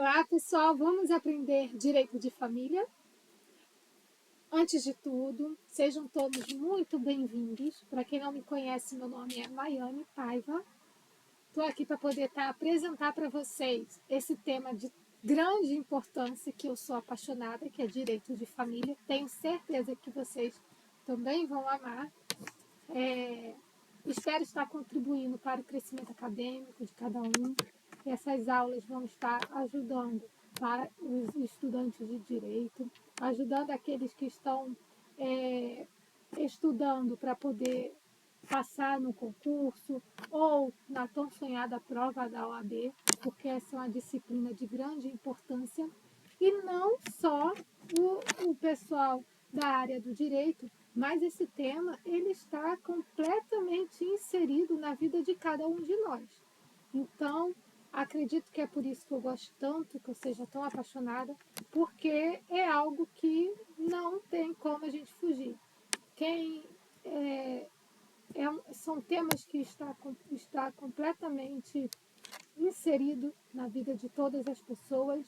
Olá, pessoal, vamos aprender direito de família. Antes de tudo, sejam todos muito bem-vindos. Para quem não me conhece, meu nome é Maiane Paiva. Estou aqui para poder apresentar para vocês esse tema de grande importância que eu sou apaixonada, que é direito de família. Tenho certeza que vocês também vão amar. Espero estar contribuindo para o crescimento acadêmico de cada um. Essas aulas vão estar ajudando para os estudantes de direito, ajudando aqueles que estão estudando para poder passar no concurso ou na tão sonhada prova da OAB, porque essa é uma disciplina de grande importância. E não só o pessoal da área do direito, mas esse tema ele está completamente inserido na vida de cada um de nós. Então, acredito que é por isso que eu gosto tanto, que eu seja tão apaixonada, porque é algo que não tem como a gente fugir. São temas que está completamente inserido na vida de todas as pessoas,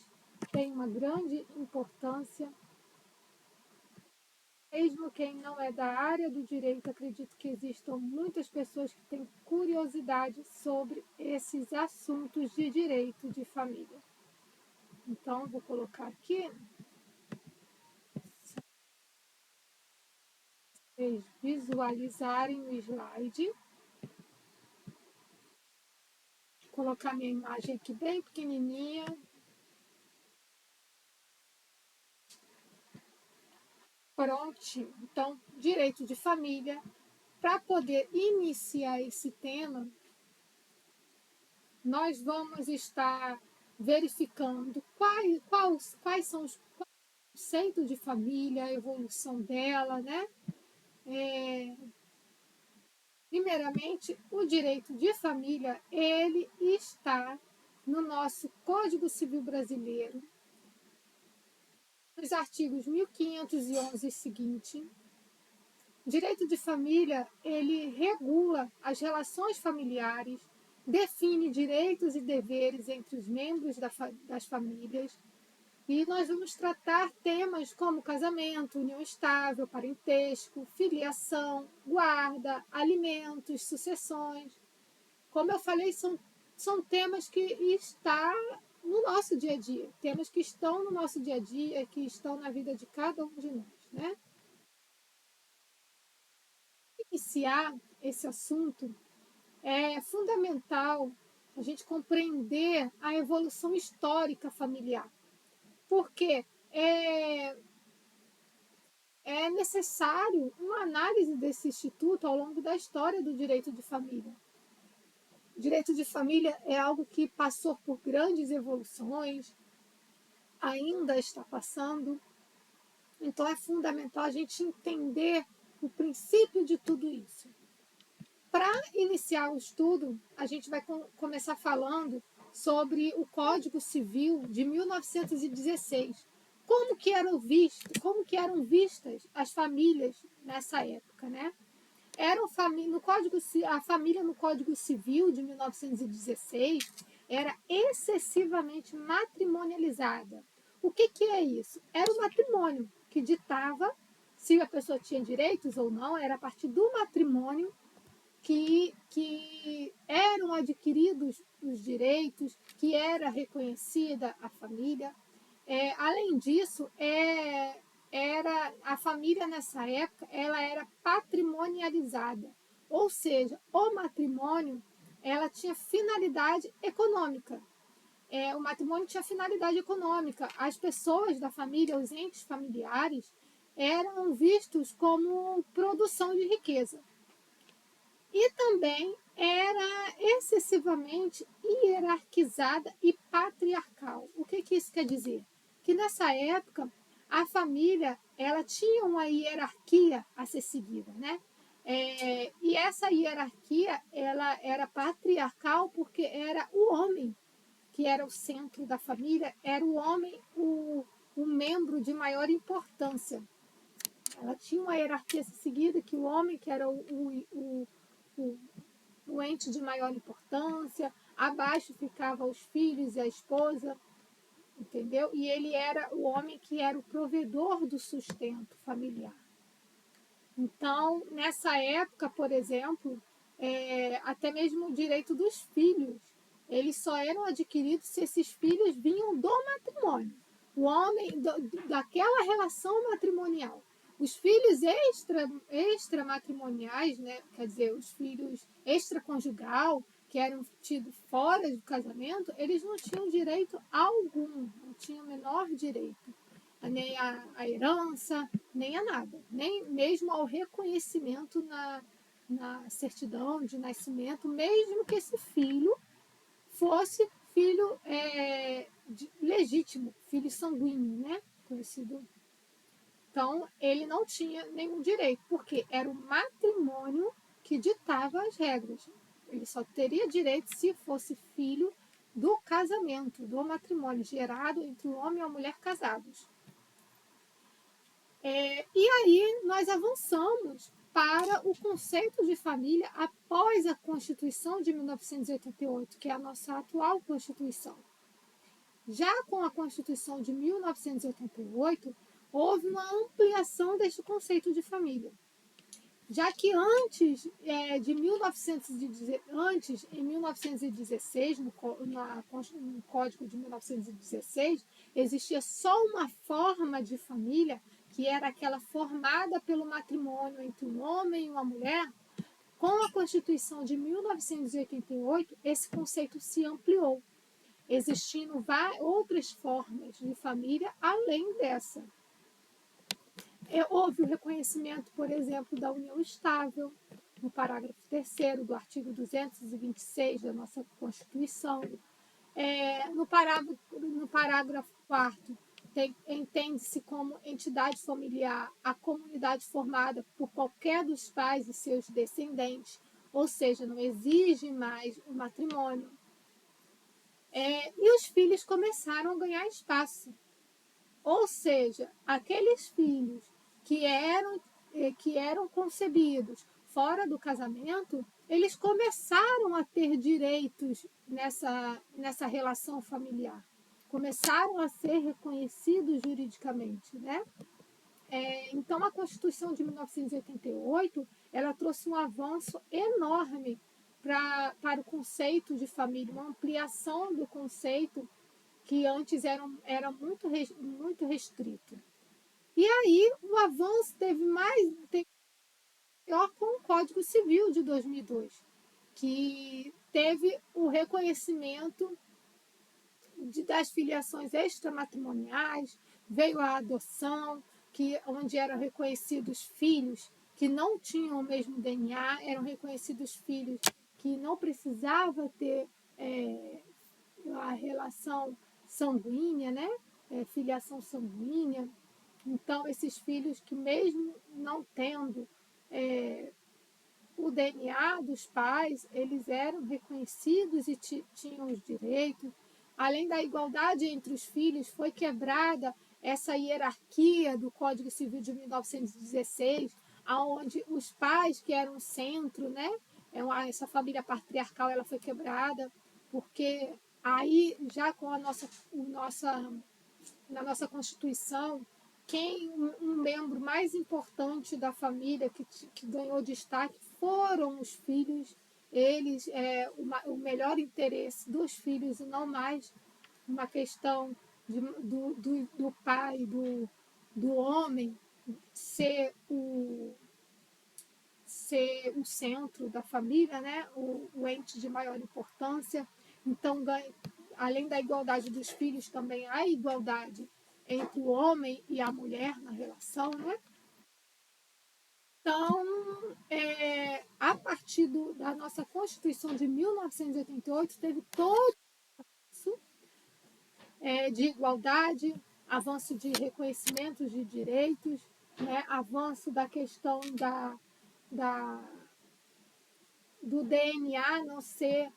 tem uma grande importância. Mesmo quem não é da área do direito, acredito que existam muitas pessoas que têm curiosidade sobre esses assuntos de direito de família. Então, vou colocar aqui, vocês visualizarem o slide. Vou colocar minha imagem aqui bem pequenininha. Pronto, então, direito de família. Para poder iniciar esse tema, nós vamos estar verificando quais são os conceitos de família, a evolução dela, né? Primeiramente, o direito de família, ele está no nosso Código Civil Brasileiro, nos artigos 1511 e seguinte. O direito de família, ele regula as relações familiares, define direitos e deveres entre os membros das famílias, e nós vamos tratar temas como casamento, união estável, parentesco, filiação, guarda, alimentos, sucessões. Como eu falei, são temas que estão no nosso dia a dia, temas que estão no nosso dia a dia, que estão na vida de cada um de nós, né? Iniciar esse assunto, é fundamental a gente compreender a evolução histórica familiar, porque é necessário uma análise desse instituto ao longo da história do direito de família. O direito de família é algo que passou por grandes evoluções, ainda está passando, então é fundamental a gente entender o princípio de tudo isso. Para iniciar o estudo, a gente vai começar falando sobre o Código Civil de 1916. Como que eram vistas as famílias nessa época, né? A família no Código Civil de 1916 era excessivamente matrimonializada. O que é isso? Era o matrimônio que ditava se a pessoa tinha direitos ou não, era a partir do matrimônio que eram adquiridos os direitos, que era reconhecida a família. Além disso, a família nessa época ela era patrimonializada, ou seja, o matrimônio ela tinha finalidade econômica. O matrimônio tinha finalidade econômica. As pessoas da família, os entes familiares, eram vistos como produção de riqueza. E também era excessivamente hierarquizada e patriarcal. O que isso quer dizer? Que nessa época a família ela tinha uma hierarquia a ser seguida, né? E essa hierarquia ela era patriarcal porque era o homem que era o centro da família, era o homem o membro de maior importância. Ela tinha uma hierarquia a ser seguida, que o homem que era o ente de maior importância, abaixo ficavam os filhos e a esposa. entendeu? E ele era o homem que era o provedor do sustento familiar. Então, nessa época, por exemplo, até mesmo o direito dos filhos, eles só eram adquiridos se esses filhos vinham do matrimônio, o homem daquela relação matrimonial. Os filhos extramatrimoniais, né, quer dizer, os filhos extraconjugal, que eram tidos fora do casamento, eles não tinham direito algum, não tinham o menor direito, nem a herança, nem a nada, nem mesmo ao reconhecimento na certidão de nascimento, mesmo que esse filho fosse filho legítimo, filho sanguíneo, né? Conhecido. Então, ele não tinha nenhum direito, porque era o matrimônio que ditava as regras. Ele só teria direito se fosse filho do casamento, do matrimônio gerado entre o homem e a mulher casados. E aí nós avançamos para o conceito de família após a Constituição de 1988, que é a nossa atual Constituição. Já com a Constituição de 1988, houve uma ampliação deste conceito de família. Já que antes, em 1916, no Código de 1916, existia só uma forma de família, que era aquela formada pelo matrimônio entre um homem e uma mulher. Com a Constituição de 1988, esse conceito se ampliou, existindo outras formas de família além dessa. Houve o reconhecimento, por exemplo, da união estável, no parágrafo 3º do artigo 226 da nossa Constituição. No parágrafo 4º, entende-se como entidade familiar a comunidade formada por qualquer dos pais e seus descendentes, ou seja, não exige mais o matrimônio. E os filhos começaram a ganhar espaço. Ou seja, aqueles filhos que eram concebidos fora do casamento, eles começaram a ter direitos nessa relação familiar. Começaram a ser reconhecidos juridicamente, né? Então, a Constituição de 1988, ela trouxe um avanço enorme para o conceito de família, uma ampliação do conceito que antes era muito restrito. E aí o avanço teve maior com o Código Civil de 2002, que teve o reconhecimento das filiações extramatrimoniais, veio a adoção, onde eram reconhecidos filhos que não tinham o mesmo DNA, eram reconhecidos filhos que não precisava ter a relação sanguínea, né? Filiação sanguínea. Então, esses filhos que mesmo não tendo o DNA dos pais, eles eram reconhecidos e tinham os direitos. Além da igualdade entre os filhos, foi quebrada essa hierarquia do Código Civil de 1916, onde os pais, que eram o centro, né? Essa família patriarcal, ela foi quebrada, porque aí, já com na nossa Constituição, um membro mais importante da família que ganhou destaque foram os filhos. Eles, o melhor interesse dos filhos, e não mais uma questão do pai, do homem, ser o centro da família, né? o ente de maior importância. Então, além da igualdade dos filhos, também há igualdade entre o homem e a mulher na relação, né? Então, a partir da nossa Constituição de 1988, teve todo isso de igualdade, avanço de reconhecimento de direitos, né? Avanço da questão do DNA não ser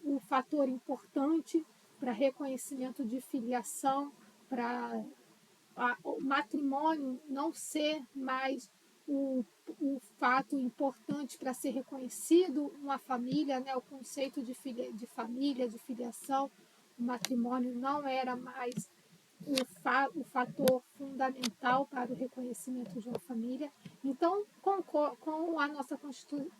um fator importante para reconhecimento de filiação, para o matrimônio não ser mais o fato importante para ser reconhecido uma família, né? O conceito de família, de filiação, o matrimônio não era mais o fator fundamental para o reconhecimento de uma família. Então, com a nossa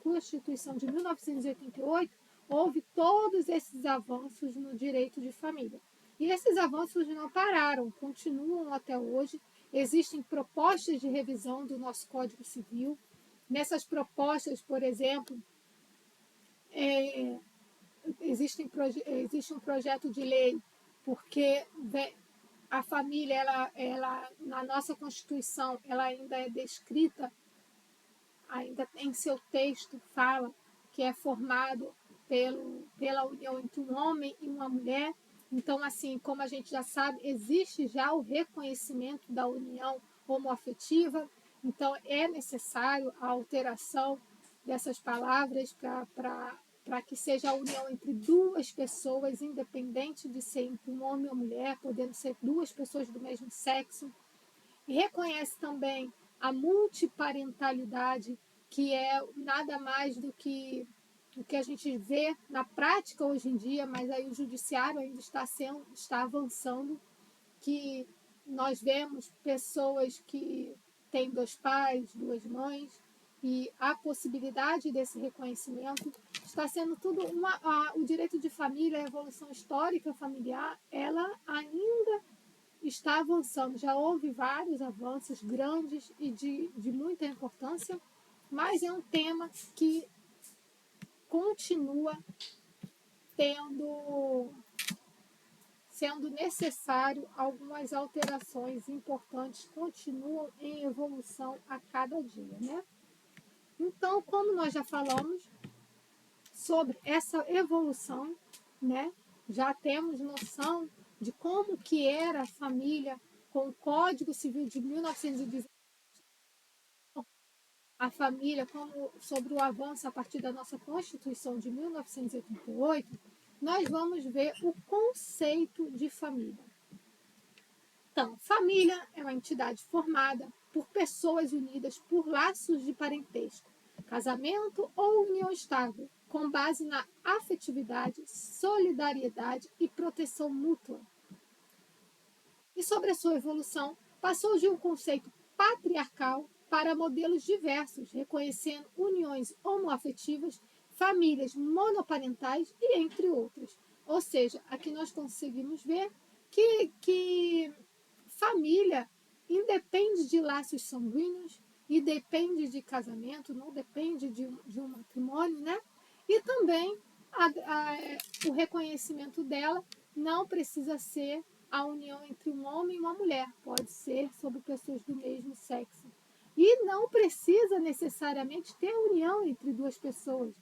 Constituição de 1988, houve todos esses avanços no direito de família. E esses avanços não pararam, continuam até hoje. Existem propostas de revisão do nosso Código Civil. Nessas propostas, por exemplo, existe um projeto de lei porque a família, na nossa Constituição, ela ainda é descrita, ainda em seu texto fala que é formado pela união entre um homem e uma mulher. Então, assim, como a gente já sabe, existe já o reconhecimento da união homoafetiva, então é necessário a alteração dessas palavras para que seja a união entre duas pessoas, independente de ser entre um homem ou mulher, podendo ser duas pessoas do mesmo sexo. E reconhece também a multiparentalidade, que é nada mais do que o que a gente vê na prática hoje em dia, mas aí o judiciário ainda está avançando, que nós vemos pessoas que têm dois pais, duas mães, e a possibilidade desse reconhecimento está sendo tudo o direito de família, a evolução histórica familiar, ela ainda está avançando. Já houve vários avanços grandes e de muita importância, mas é um tema que continua sendo necessário algumas alterações importantes, continuam em evolução a cada dia, né? Então, como nós já falamos sobre essa evolução, né? Já temos noção de como que era a família com o Código Civil de 1919, a família, como sobre o avanço a partir da nossa Constituição de 1988, nós vamos ver o conceito de família. Então, família é uma entidade formada por pessoas unidas por laços de parentesco, casamento ou união estável, com base na afetividade, solidariedade e proteção mútua. E sobre a sua evolução, passou de um conceito patriarcal para modelos diversos, reconhecendo uniões homoafetivas, famílias monoparentais e entre outras. Ou seja, aqui nós conseguimos ver que família independe de laços sanguíneos e depende de casamento, não depende de um matrimônio, né? E também o reconhecimento dela não precisa ser a união entre um homem e uma mulher, pode ser sobre pessoas do mesmo sexo. E não precisa necessariamente ter união entre duas pessoas.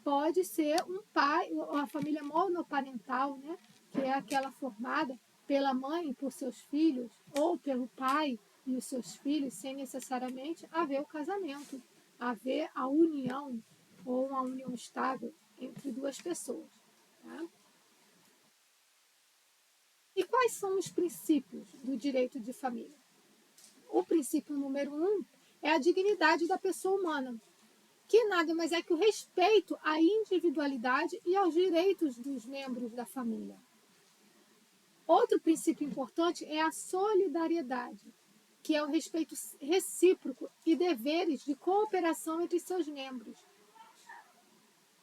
Pode ser um pai, uma família monoparental, né? Que é aquela formada pela mãe e por seus filhos, ou pelo pai e os seus filhos, sem necessariamente haver o casamento, haver a união ou uma união estável entre duas pessoas. Tá? E quais são os princípios do direito de família? O princípio número 1 é a dignidade da pessoa humana, que nada mais é que o respeito à individualidade e aos direitos dos membros da família. Outro princípio importante é a solidariedade, que é o respeito recíproco e deveres de cooperação entre seus membros.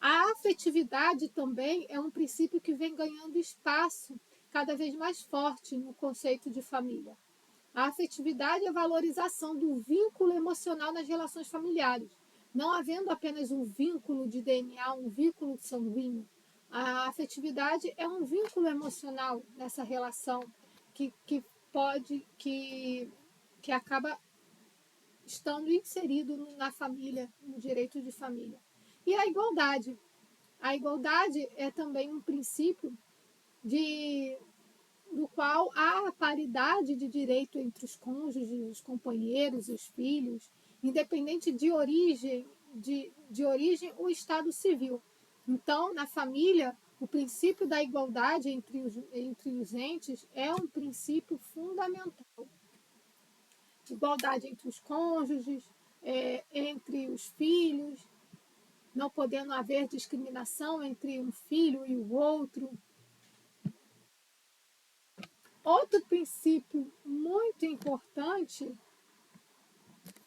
A afetividade também é um princípio que vem ganhando espaço cada vez mais forte no conceito de família. A afetividade é a valorização do vínculo emocional nas relações familiares, não havendo apenas um vínculo de DNA, um vínculo sanguíneo. A afetividade é um vínculo emocional nessa relação que acaba estando inserido na família, no direito de família. E a igualdade. A igualdade é também um princípio do qual há a paridade de direito entre os cônjuges, os companheiros, os filhos, independente de origem, de origem ou estado civil. Então, na família, o princípio da igualdade entre os entes é um princípio fundamental. Igualdade entre os cônjuges, entre os filhos, não podendo haver discriminação entre um filho e o outro. Outro princípio muito importante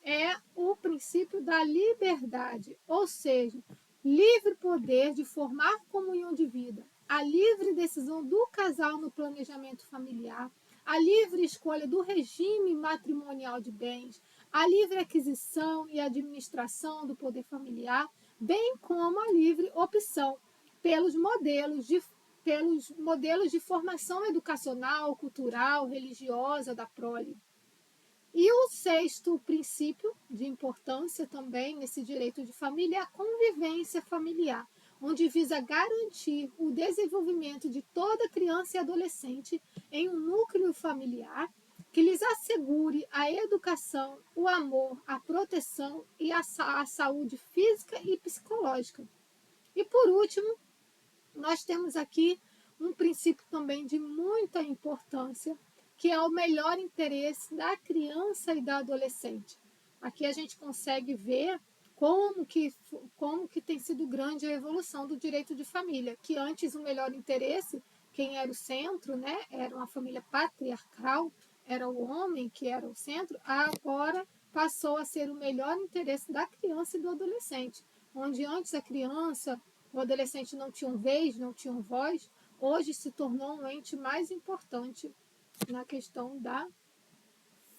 é o princípio da liberdade, ou seja, livre poder de formar comunhão de vida, a livre decisão do casal no planejamento familiar, a livre escolha do regime matrimonial de bens, a livre aquisição e administração do poder familiar, bem como a livre opção pelos modelos de formação educacional, cultural, religiosa da prole. E o sexto princípio de importância também nesse direito de família é a convivência familiar, onde visa garantir o desenvolvimento de toda criança e adolescente em um núcleo familiar que lhes assegure a educação, o amor, a proteção e a saúde física e psicológica. E por último, nós temos aqui um princípio também de muita importância, que é o melhor interesse da criança e da adolescente. Aqui a gente consegue ver como que tem sido grande a evolução do direito de família, que antes o melhor interesse, quem era o centro, né, era uma família patriarcal, era o homem que era o centro, agora passou a ser o melhor interesse da criança e do adolescente, onde antes a criança, o adolescente não tinham vez, não tinham voz, hoje se tornou um ente mais importante na questão da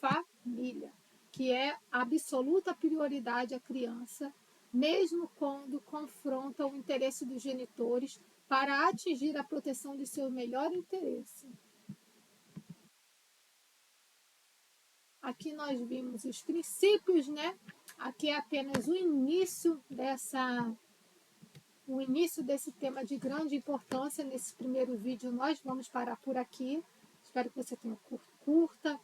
família, que é a absoluta prioridade à criança, mesmo quando confronta o interesse dos genitores para atingir a proteção de seu melhor interesse. Aqui nós vimos os princípios, né? Aqui é apenas o início desse tema de grande importância. Nesse primeiro vídeo nós vamos parar por aqui. Espero que você tenha curta,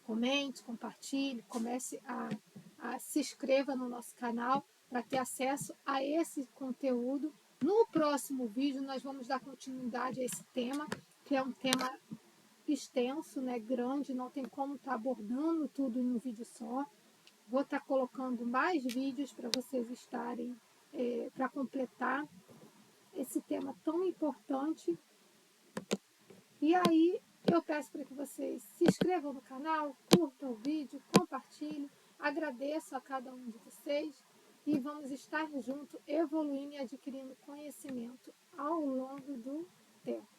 comente, compartilhe, comece a se inscreva no nosso canal para ter acesso a esse conteúdo. No próximo vídeo nós vamos dar continuidade a esse tema, que é um tema extenso, né, grande, não tem como estar abordando tudo em um vídeo só. Vou estar colocando mais vídeos para vocês estarem, para completar esse tema tão importante. E aí eu peço para que vocês se inscrevam no canal, curtam o vídeo, compartilhem. Agradeço a cada um de vocês e vamos estar juntos evoluindo e adquirindo conhecimento ao longo do tempo.